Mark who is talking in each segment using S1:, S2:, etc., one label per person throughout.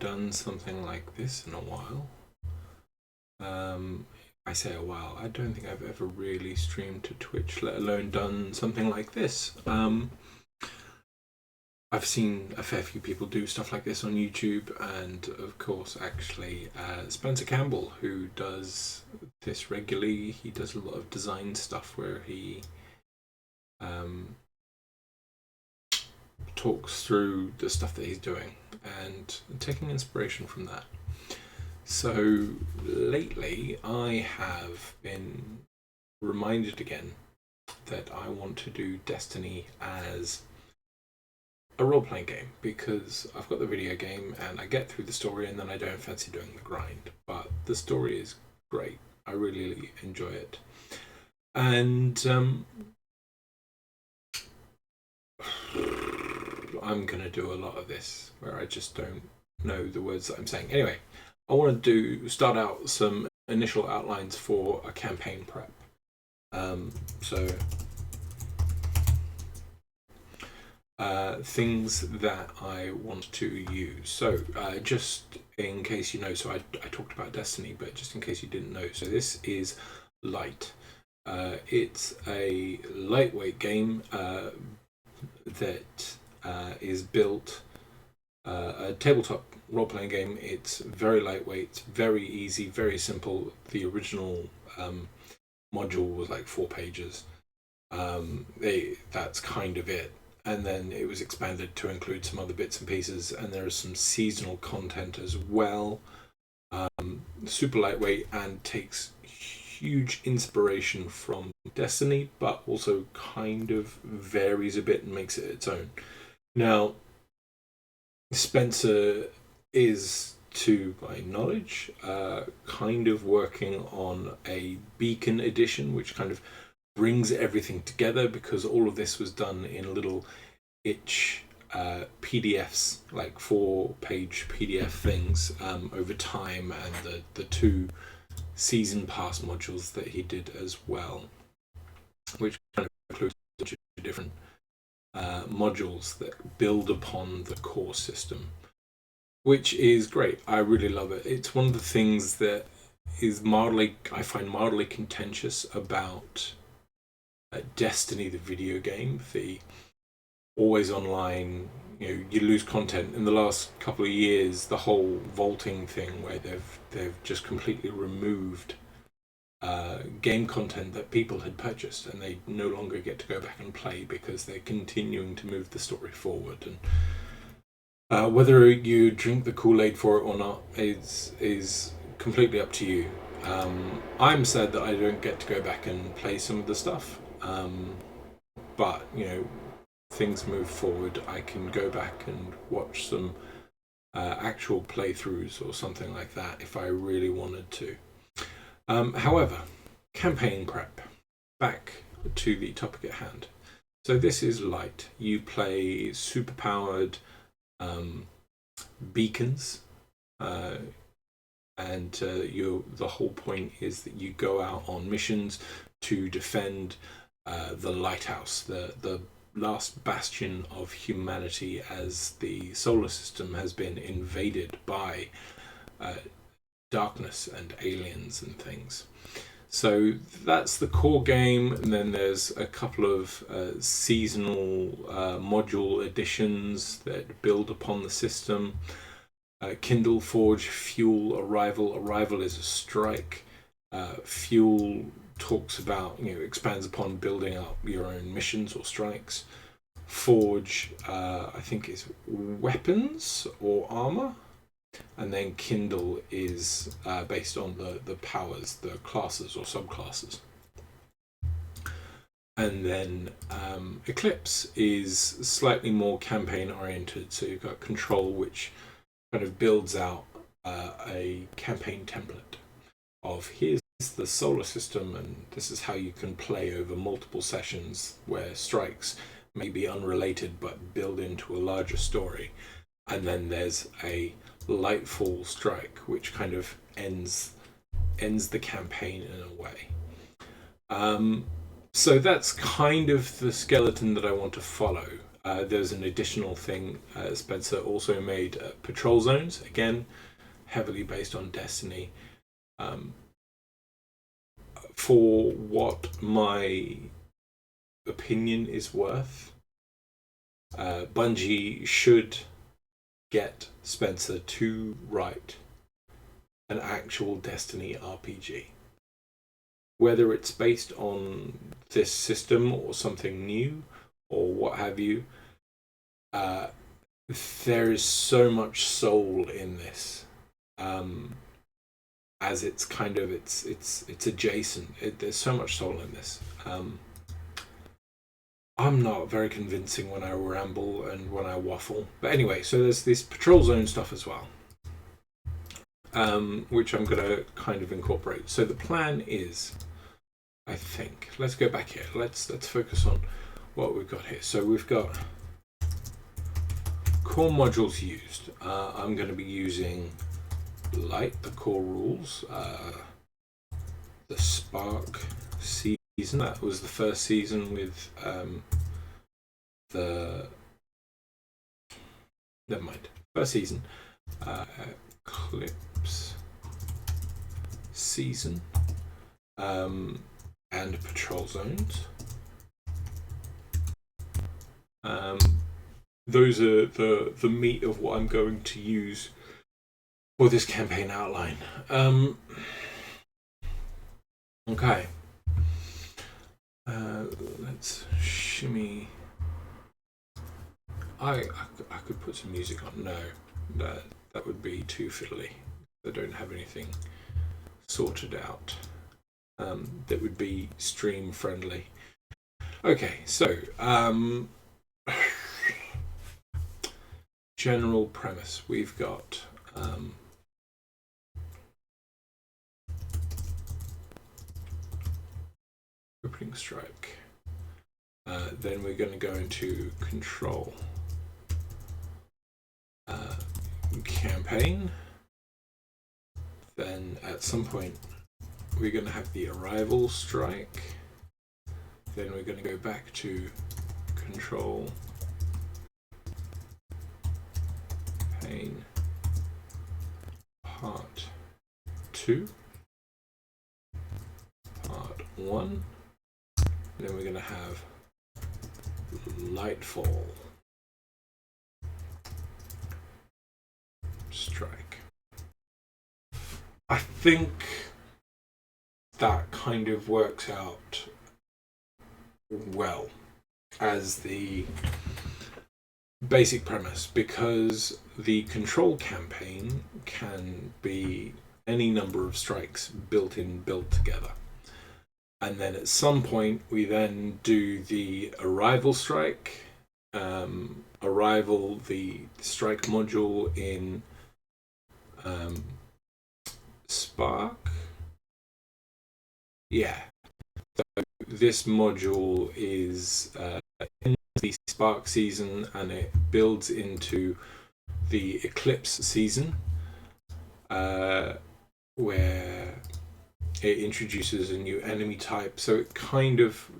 S1: done something like this in a while. I say a while. I don't think I've ever really streamed to Twitch, let alone done something like this. I've seen a fair few people do stuff like this on YouTube, and of course, actually, Spencer Campbell, who does this regularly. He does a lot of design stuff where he talks through the stuff that he's doing and taking inspiration from that. So lately, I have been reminded again that I want to do Destiny as a role-playing game, because I've got the video game and I get through the story and then I don't fancy doing the grind. But the story is great. I really enjoy it. And I'm going to do a lot of this where I just don't know the words that I'm saying. Anyway, I want to start out some initial outlines for a campaign prep. Things that I want to use. So just in case you know, so I talked about Destiny, but just in case you didn't know, so this is Light. It's a lightweight game that is built, a tabletop role-playing game. It's very lightweight, very easy, very simple. The original module was like 4 pages. That's kind of it. And then it was expanded to include some other bits and pieces, and there is some seasonal content as well. Super lightweight and takes huge inspiration from Destiny, but also kind of varies a bit and makes it its own. Now, Spencer is, to my knowledge, kind of working on a Beacon edition, which kind of brings everything together, because all of this was done in little itch PDFs, like 4-page PDF things over time, and the 2 season pass modules that he did as well, which kind of includes different modules that build upon the core system, which is great. I really love it. It's one of the things that is I find mildly contentious about Destiny, the video game. The always online, you lose content. In the last couple of years, the whole vaulting thing, where they've just completely removed game content that people had purchased, and they no longer get to go back and play because they're continuing to move the story forward. And whether you drink the Kool-Aid for it or not is completely up to you. I'm sad that I don't get to go back and play some of the stuff. But things move forward. I can go back and watch some actual playthroughs or something like that if I really wanted to. However, campaign prep. Back to the topic at hand. So this is Light. You play superpowered beacons, and the whole point is that you go out on missions to defend the lighthouse, the last bastion of humanity, as the solar system has been invaded by darkness and aliens and things. So that's the core game, and then there's a couple of seasonal module additions that build upon the system. Kindle, Forge, Fuel, Arrival. Arrival is a strike. Fuel talks about, expands upon building up your own missions or strikes. Forge, I think, is weapons or armor. And then Kindle is based on the powers, the classes or subclasses. And then Eclipse is slightly more campaign oriented. So you've got Control, which kind of builds out a campaign template of here's the solar system, and this is how you can play over multiple sessions where strikes may be unrelated but build into a larger story. And then there's a Lightfall strike, which kind of ends the campaign in a way. So that's kind of the skeleton that I want to follow. There's an additional thing Spencer also made, patrol zones, again heavily based on Destiny. For what my opinion is worth, Bungie should get Spencer to write an actual Destiny RPG. Whether it's based on this system or something new or what have you, there is so much soul in this. As it's kind of it's adjacent. There's so much soul in this. I'm not very convincing when I ramble and when I waffle, but anyway, so there's this patrol zone stuff as well, which I'm going to kind of incorporate. So the plan is, I think, let's go back here. Let's focus on what we've got here. So we've got core modules used. I'm going to be using Light, the core rules, the Spark season. That was the first season with never mind. First season, Eclipse season, and patrol zones. Those are the meat of what I'm going to use for this campaign outline. Okay. Let's shimmy. I could put some music on. No, that would be too fiddly. I don't have anything sorted out that would be stream friendly. Okay, so general premise. We've got opening strike. Then we're going to go into control. Campaign. Then at some point we're going to have the arrival strike. Then we're going to go back to control. Campaign. Part 2. Part 1. Then we're going to have Lightfall strike. I think that kind of works out well as the basic premise, because the control campaign can be any number of strikes built together. And then at some point we then do the arrival strike, the strike module in Spark. Yeah. So this module is in the Spark season, and it builds into the Eclipse season, where it introduces a new enemy type. So it kind of,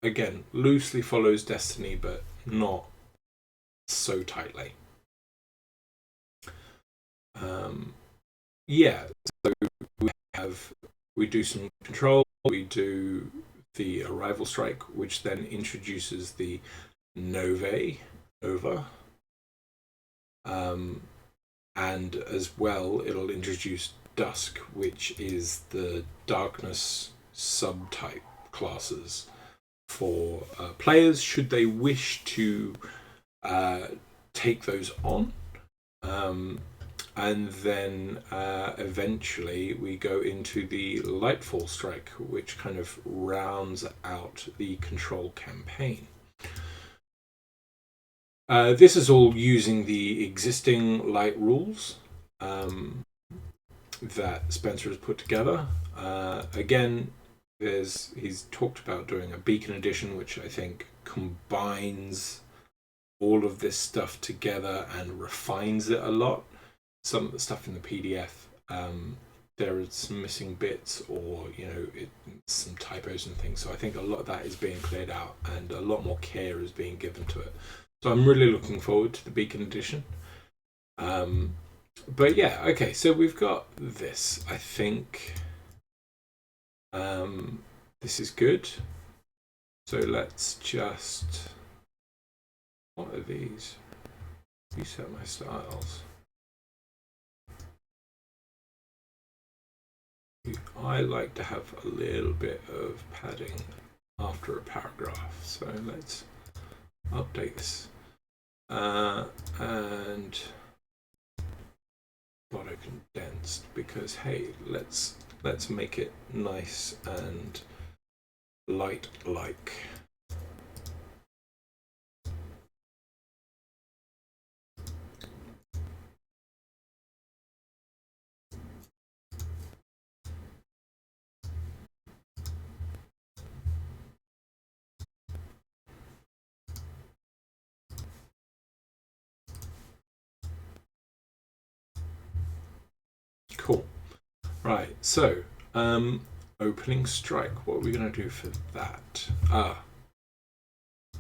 S1: again, loosely follows Destiny, but not so tightly. So we do some control, we do the arrival strike, which then introduces the Nova, and as well it'll introduce Dusk, which is the darkness subtype classes for players should they wish to take those on. And then eventually we go into the Lightfall strike, which kind of rounds out the control campaign. This is all using the existing light rules that Spencer has put together. Again, he's talked about doing a Beacon edition, which I think combines all of this stuff together and refines it a lot. Some of the stuff in the PDF there are some missing bits, or some typos and things. So I think a lot of that is being cleared out, and a lot more care is being given to it. So I'm really looking forward to the Beacon edition. But yeah, okay. So we've got this. I think this is good. So let's just. What are these? Reset my styles. I like to have a little bit of padding after a paragraph, so let's update this. And auto condensed, because hey, let's make it nice and light-like. Cool. Right, so opening strike. What are we going to do for that?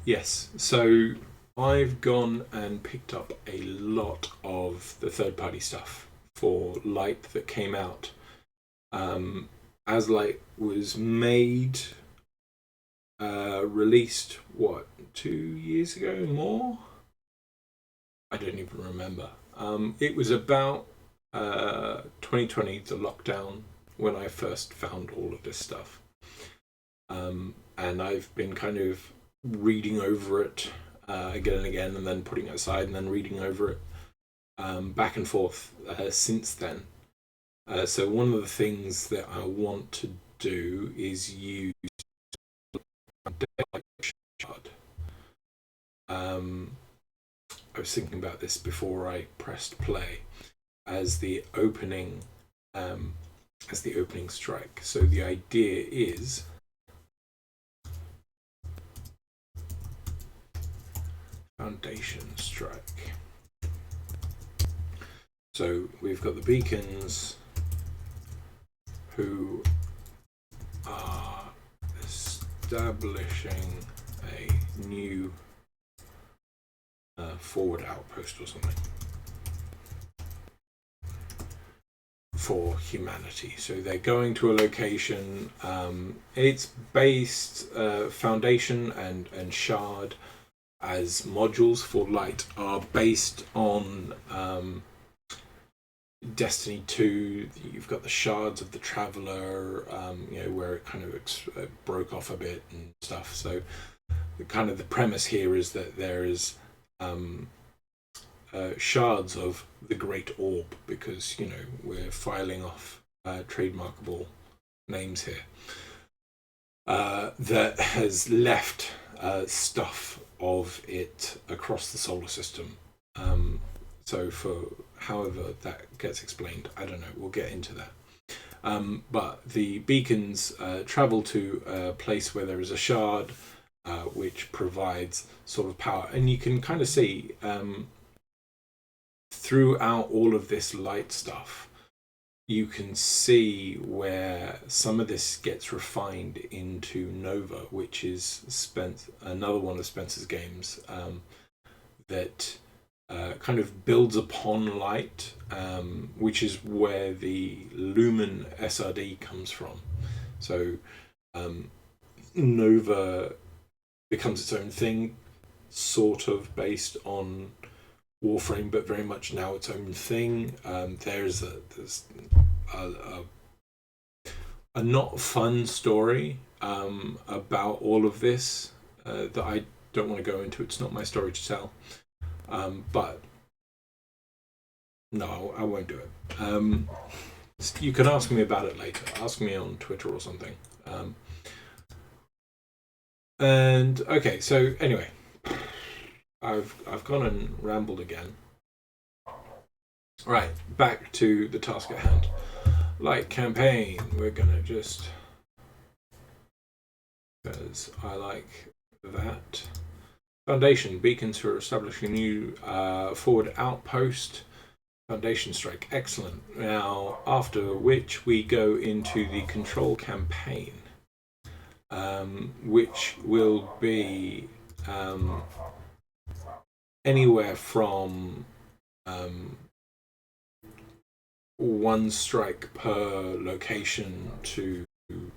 S1: Yes. So I've gone and picked up a lot of the third-party stuff for Light that came out as Light was made, released 2 years ago, more? I don't even remember. It was about 2020, the lockdown, when I first found all of this stuff. And I've been kind of reading over it again and again, and then putting it aside, and then reading over it back and forth since then. So one of the things that I want to do is use Shard. I was thinking about this before I pressed play as the opening strike. So the idea is Foundation strike. So we've got the beacons who are establishing a new forward outpost or something for humanity. So they're going to a location. It's based Foundation and Shard as modules for Light are based on Destiny 2. You've got the Shards of the Traveler, where it kind of broke off a bit and stuff. So the premise here is that there is shards of the Great Orb, because we're filing off trademarkable names here, that has left stuff of it across the solar system. So for however that gets explained, I don't know, we'll get into that. But the beacons travel to a place where there is a shard which provides sort of power, and you can kind of see throughout all of this Light stuff, you can see where some of this gets refined into Nova, which is another one of Spencer's games that kind of builds upon Light, which is where the Lumen SRD comes from. So Nova becomes its own thing, sort of based on Warframe, but very much now its own thing. There's a not fun story about all of this that I don't want to go into. It's not my story to tell. But no, I won't do it. You can ask me about it later. Ask me on Twitter or something. And okay, so anyway, I've gone and rambled again. Right, back to the task at hand. Light campaign. We're gonna just, because I like that. Foundation beacons who are establishing a new forward outpost. Foundation Strike, excellent. Now, after which we go into the control campaign, which will be anywhere from 1 strike per location to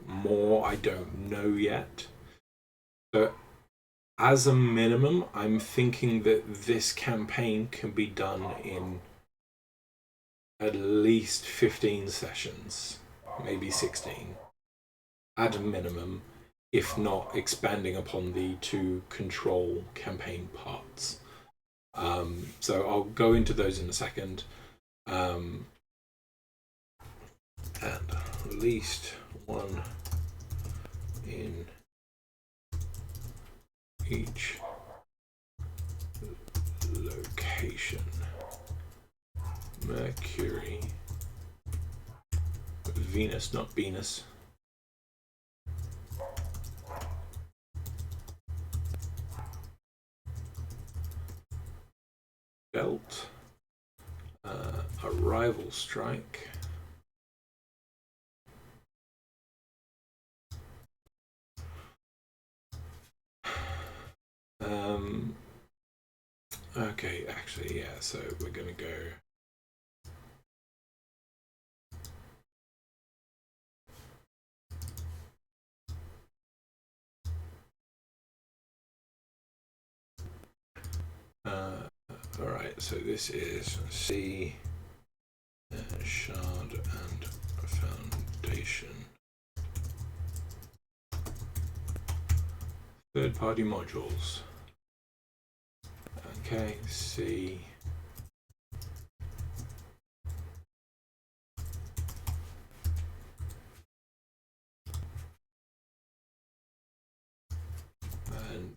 S1: more. I don't know yet. So as a minimum, I'm thinking that this campaign can be done in at least 15 sessions, maybe 16 at a minimum, if not expanding upon the 2 control campaign parts. So I'll go into those in a second. And at least 1 in each location. Mercury, Venus, not Venus. Belt, Arrival Strike. Okay, actually, yeah, so we're gonna go alright, so this is C, Shard and Foundation. Third-party modules. Okay, C. And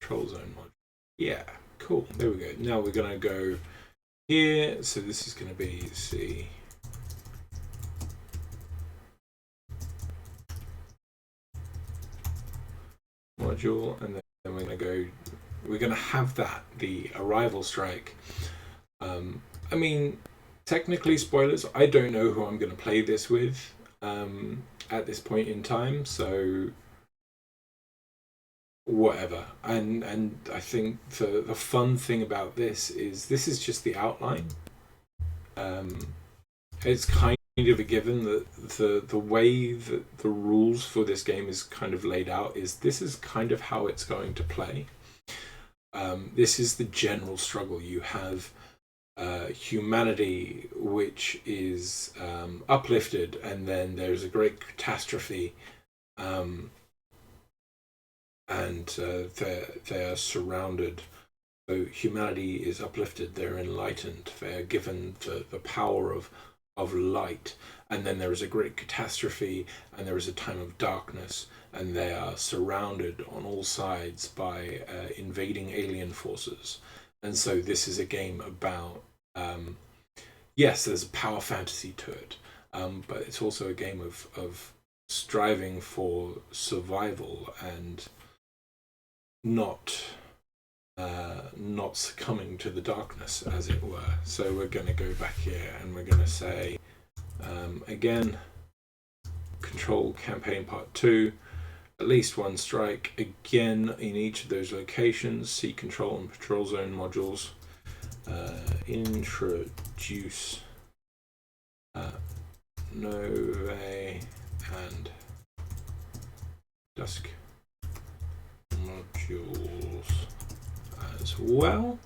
S1: control zone module. Yeah, cool. There we go. Now we're gonna go here. So this is gonna be C. Module, and then we're going to have that, the Arrival Strike. I mean, technically, spoilers, I don't know who I'm going to play this with at this point in time, so whatever. And I think the fun thing about this is just the outline. It's kind of a given that the way that the rules for this game is kind of laid out is this is kind of how it's going to play. This is the general struggle. You have humanity, which is uplifted, and then there's a great catastrophe, and they are surrounded. So humanity is uplifted, they're enlightened, they're given the power of light, and then there is a great catastrophe, and there is a time of darkness, and they are surrounded on all sides by invading alien forces. And so this is a game about yes, there's a power fantasy to it, but it's also a game of striving for survival and not succumbing to the darkness, as it were. So we're going to go back here and we're going to say again, control campaign part 2, at least 1 strike again in each of those locations. C control and patrol zone modules. Introduce Novae and Dusk modules as well,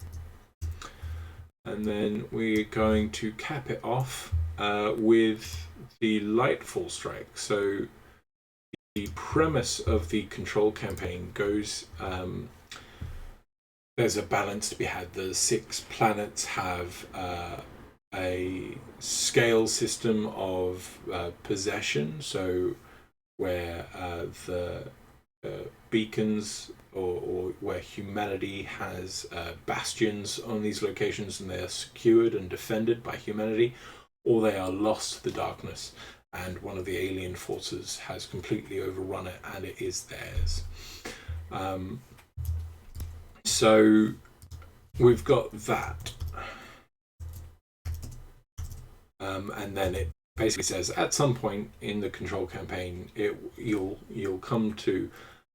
S1: and then we're going to cap it off with the Lightfall Strike. So the premise of the control campaign goes, there's a balance to be had. The 6 planets have a scale system of possession, so where the beacons or where humanity has bastions on these locations, and they are secured and defended by humanity, or they are lost to the darkness and one of the alien forces has completely overrun it and it is theirs. So we've got that. And then it basically says at some point in the control campaign, you'll come to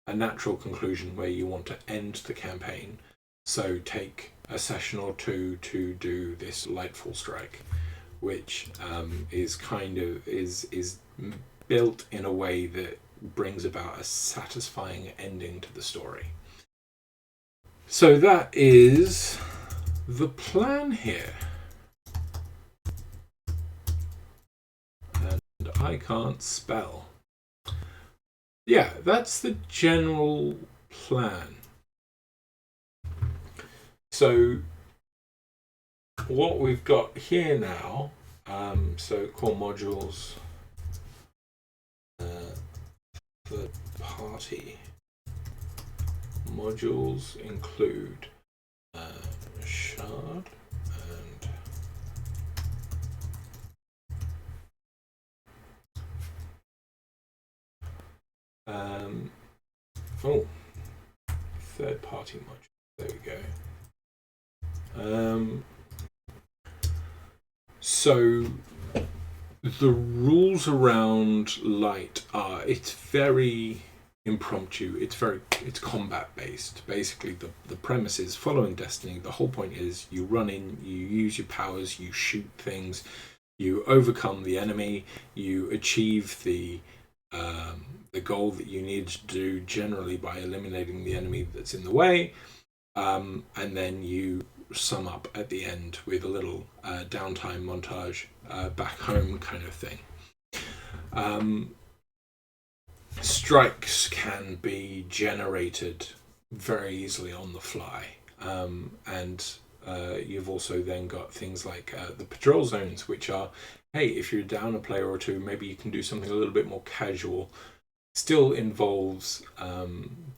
S1: a natural conclusion where you want to end the campaign. So take a session or two to do this Lightfall Strike, which is built in a way that brings about a satisfying ending to the story. So that is the plan here. And I can't spell. Yeah, that's the general plan. So what we've got here now, so core modules, third party modules include shard and third party module. There we go. So the rules around light are, it's very impromptu, it's combat based. Basically the premise is following Destiny. The whole point is you run in, you use your powers, you shoot things, you overcome the enemy, you achieve the goal that you need to do, generally by eliminating the enemy that's in the way, and then you sum up at the end with a little downtime montage, back home kind of thing. Strikes can be generated very easily on the fly, and you've also then got things like the patrol zones, which are, hey, if you're down a player or two, maybe you can do something a little bit more casual. Still involves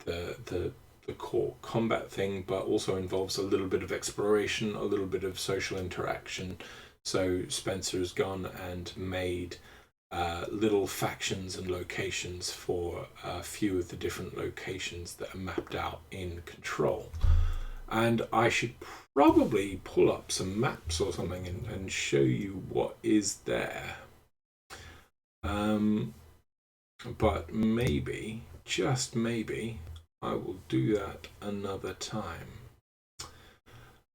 S1: the core combat thing, but also involves a little bit of exploration, a little bit of social interaction. So Spencer's gone and made little factions and locations for a few of the different locations that are mapped out in Control. And I should probably pull up some maps or something and show you what is there. But maybe, just maybe, I will do that another time.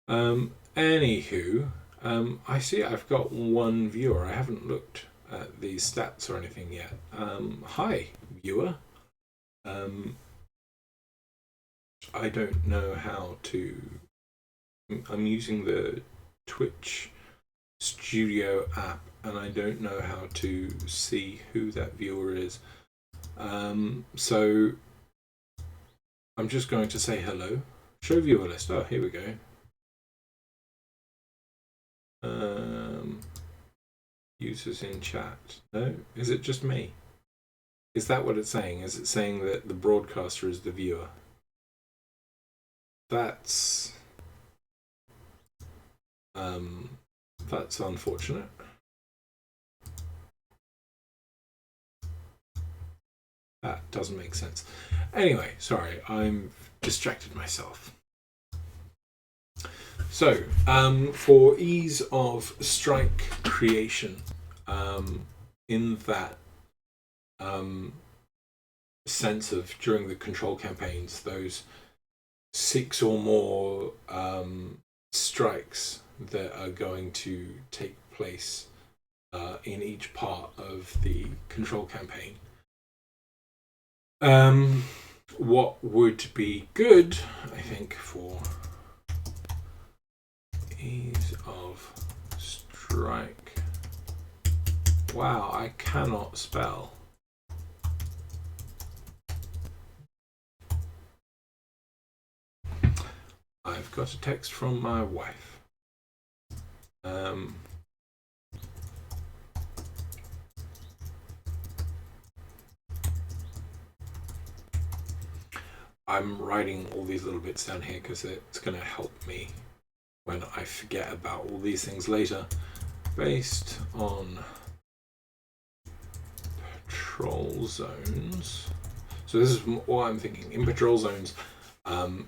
S1: Anywho, I see I've got one viewer. I haven't looked at these stats or anything yet. Hi, viewer. I don't know how to... I'm using the Twitch Studio app, and I don't know how to see who that viewer is. So I'm just going to say hello. Show viewer list. Oh, here we go. Users in chat. No? Is it just me? Is that what it's saying? Is it saying that the broadcaster is the viewer? That's unfortunate. That doesn't make sense. Anyway, sorry, I'm distracted myself. So, for ease of strike creation, in that sense of during the Control campaigns, those 6 or more strikes that are going to take place in each part of the Control campaign. What would be good, I think, for ease of strike. Wow, I cannot spell. I've got a text from my wife. I'm writing all these little bits down here because it's going to help me when I forget about all these things later. Based on patrol zones. So this is what I'm thinking. In patrol zones,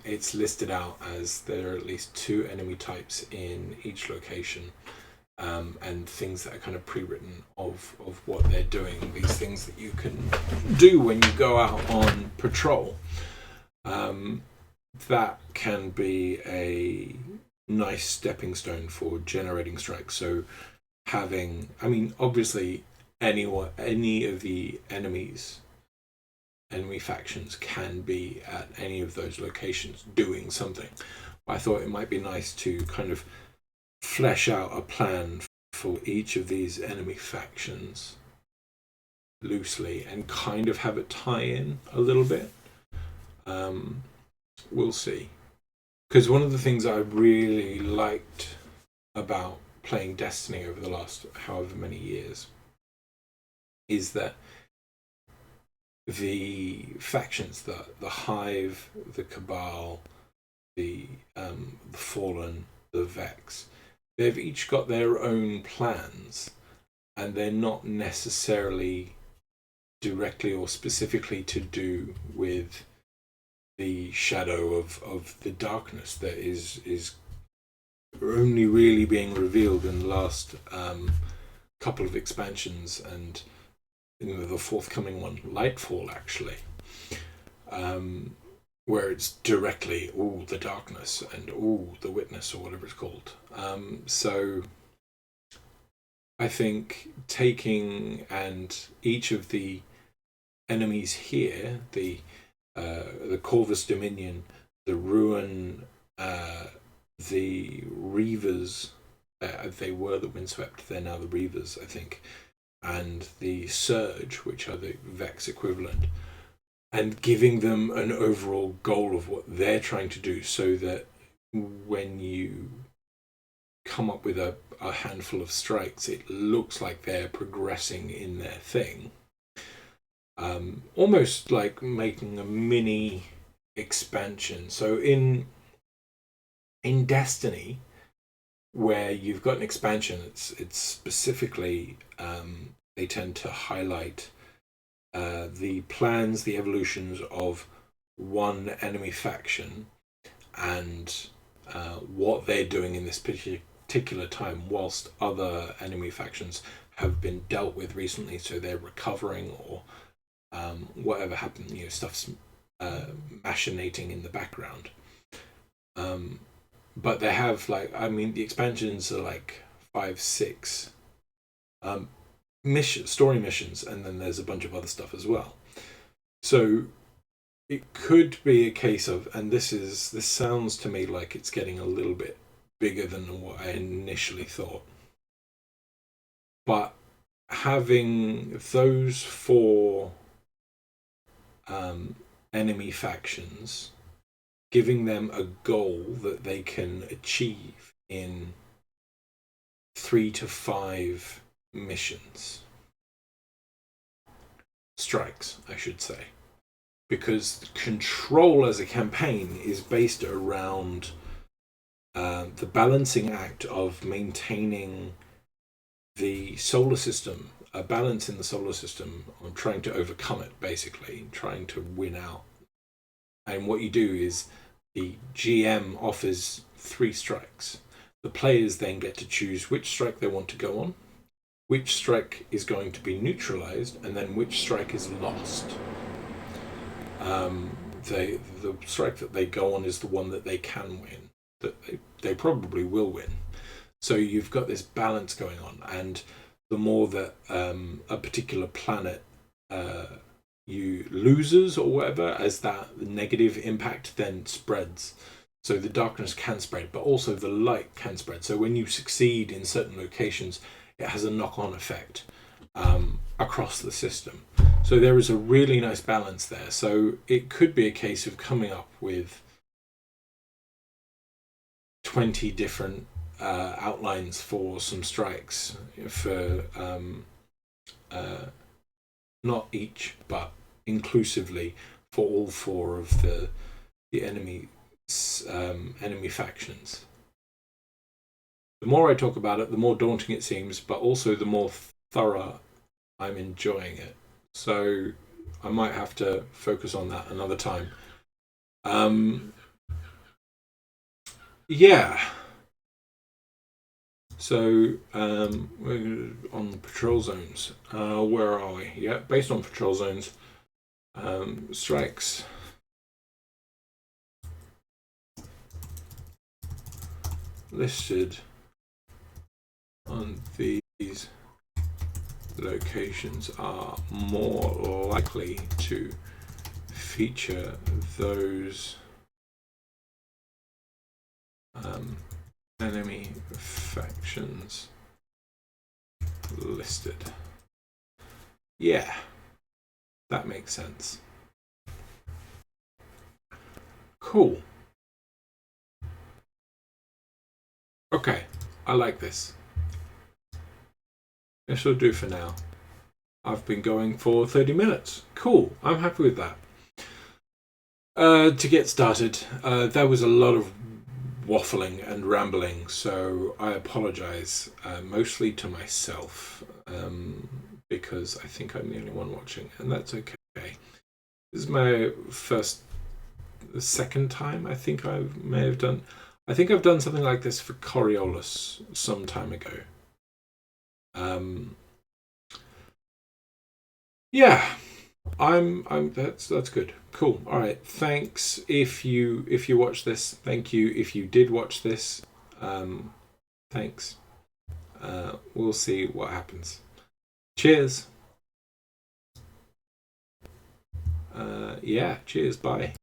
S1: It's listed out as there are at least 2 enemy types in each location, and things that are kind of pre-written of what they're doing, these things that you can do when you go out on patrol. That can be a nice stepping stone for generating strikes. So obviously any of the enemy factions can be at any of those locations doing something. I thought it might be nice to kind of flesh out a plan for each of these enemy factions loosely and kind of have it tie in a little bit. We'll see. Because one of the things I really liked about playing Destiny over the last however many years is that the factions, the Hive, the Cabal, the Fallen, the Vex, they've each got their own plans, and they're not necessarily directly or specifically to do with the shadow of the darkness that is only really being revealed in the last couple of expansions, and the forthcoming one, Lightfall, actually, where it's directly all the darkness and all the witness, or whatever it's called. So I think taking and each of the enemies here, the Corvus Dominion, the Ruin, the Reavers, they were the Windswept, they're now the Reavers, I think, and the Surge, which are the Vex equivalent, and giving them an overall goal of what they're trying to do, so that when you come up with a handful of strikes, it looks like they're progressing in their thing. Almost like making a mini expansion. So in Destiny, where you've got an expansion, it's specifically they tend to highlight the plans, the evolutions of one enemy faction, and what they're doing in this particular time, whilst other enemy factions have been dealt with recently, so they're recovering, or whatever happened, stuff's machinating in the background. But they have the expansions are like 5-6 story missions, and then there's a bunch of other stuff as well. So it could be a case of, and this sounds to me like it's getting a little bit bigger than what I initially thought, but having those 4 enemy factions, giving them a goal that they can achieve in 3 to 5 strikes, I should say, because Control as a campaign is based around the balancing act of maintaining the solar system, a balance in the solar system, on trying to overcome it, basically trying to win out. And what you do is the GM offers 3 strikes. The players then get to choose which strike they want to go on, which strike is going to be neutralized, and then which strike is lost. The strike that they go on is the one that they can win, that they probably will win. So you've got this balance going on, and the more that a particular planet you loses or whatever, as that negative impact then spreads. So the darkness can spread, but also the light can spread. So when you succeed in certain locations, it has a knock-on effect across the system. So there is a really nice balance there. So it could be a case of coming up with 20 different outlines for some strikes, for not each, but inclusively for all 4 of the enemy factions. The more I talk about it, the more daunting it seems, but also the more thorough I'm enjoying it. So I might have to focus on that another time. Yeah. So we're on the patrol zones. Where are we? Yeah, based on patrol zones. Strikes. Listed on these locations are more likely to feature those enemy factions listed. Yeah, that makes sense. Cool. Okay, I like this. This will do for now. I've been going for 30 minutes. Cool, I'm happy with that. To get started, there was a lot of waffling and rambling, so I apologize, mostly to myself, because I think I'm the only one watching, and that's okay. This is my second time I think I may have done. I think I've done something like this for Coriolis some time ago. Yeah, that's good. Cool. All right. Thanks if you watch this. Thank you if you did watch this. Thanks. We'll see what happens. Cheers. Yeah. Cheers. Bye.